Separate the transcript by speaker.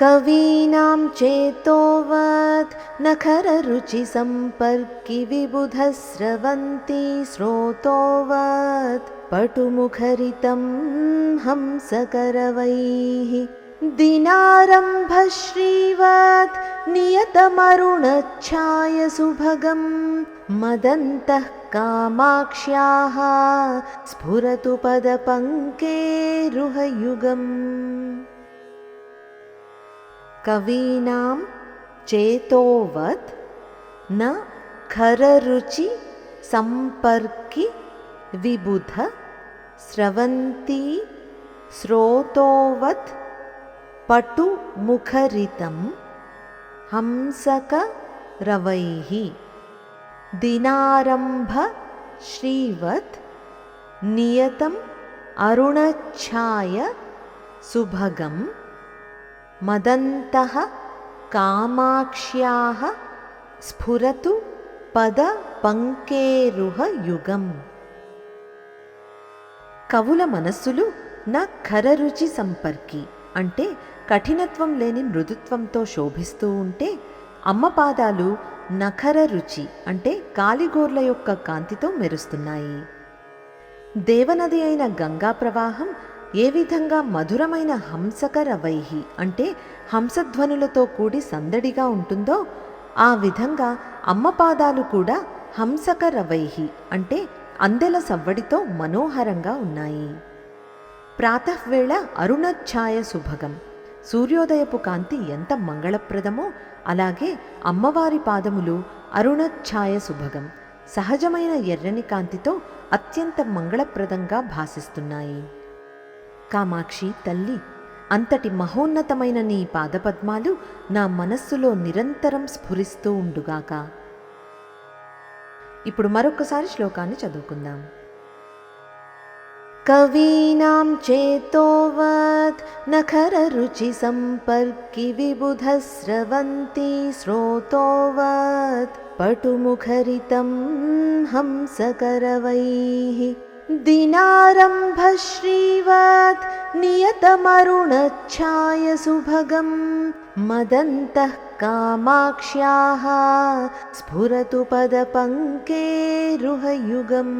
Speaker 1: कवीनां चेतोवत् नखररुचिसम्पर्कि विबुधस्रवन्ति स्रोतोवत् पटुमुखरितं हंसकरवैः दिनारम्भश्रीवत् नियतमरुणच्छायसुभगं मदन्तः कामाक्ष्याः स्फुरतु पदपङ्केरुहयुगम्। कवीनां चेतोवत् न खररुचि संपर्कि विबुध स्रवन्ति स्रोतोवत् पटु मुखरितं हंसकरवैः दिनारम्भ श्रीवत् नियतम् अरुणच्छाय सुभगं मदन्तः कामाक्ष्याः स्फुरतु पद పంకేరుహయుగం। కవుల మనస్సులు నా ఖరరుచి సంపర్కి అంటే కఠినత్వం లేని మృదుత్వంతో శోభిస్తూ ఉంటే, అమ్మ పాదాలు నఖర రుచి అంటే కాలిగోర్ల యొక్క కాంతితో మెరుస్తున్నాయి। దేవనది అయిన గంగా ప్రవాహం ఏ విధంగా మధురమైన హంసకరవైహి అంటే హంసధ్వనులతో కూడి సందడిగా ఉంటుందో, ఆ విధంగా అమ్మ పాదాలు కూడా హంసకరవైహి అంటే అందెల సవ్వడితో మనోహరంగా ఉన్నాయి। ప్రాతఃవేళ అరుణఛాయ సుభగం, సూర్యోదయపు కాంతి ఎంత మంగళప్రదమో అలాగే అమ్మవారి పాదములు అరుణఛాయ సుభగం సహజమైన ఎర్రని కాంతితో అత్యంత మంగళప్రదంగా భాసిస్తున్నాయి। కామాక్షి తల్లి, అంతటి మహోన్నతమైన నీ పాదపద్మాలు నా మనస్సులో నిరంతరం స్ఫురిస్తూ ఉండుగాక। ఇప్పుడు మరొకసారి శ్లోకాన్ని చదువుకుందాం। కవీనాం చేతోవత్ నఖరరుచి సంపర్కి విబుధస్రవంతి శ్రోతోవత్ పటుముఖరితం హంసకరవైః दिनारम्भश्रीवत् नियतमरुणच्छाय सुभगं मदन्तः कामाक्ष्याः स्फुरतु पदपङ्केरुहयुगम्।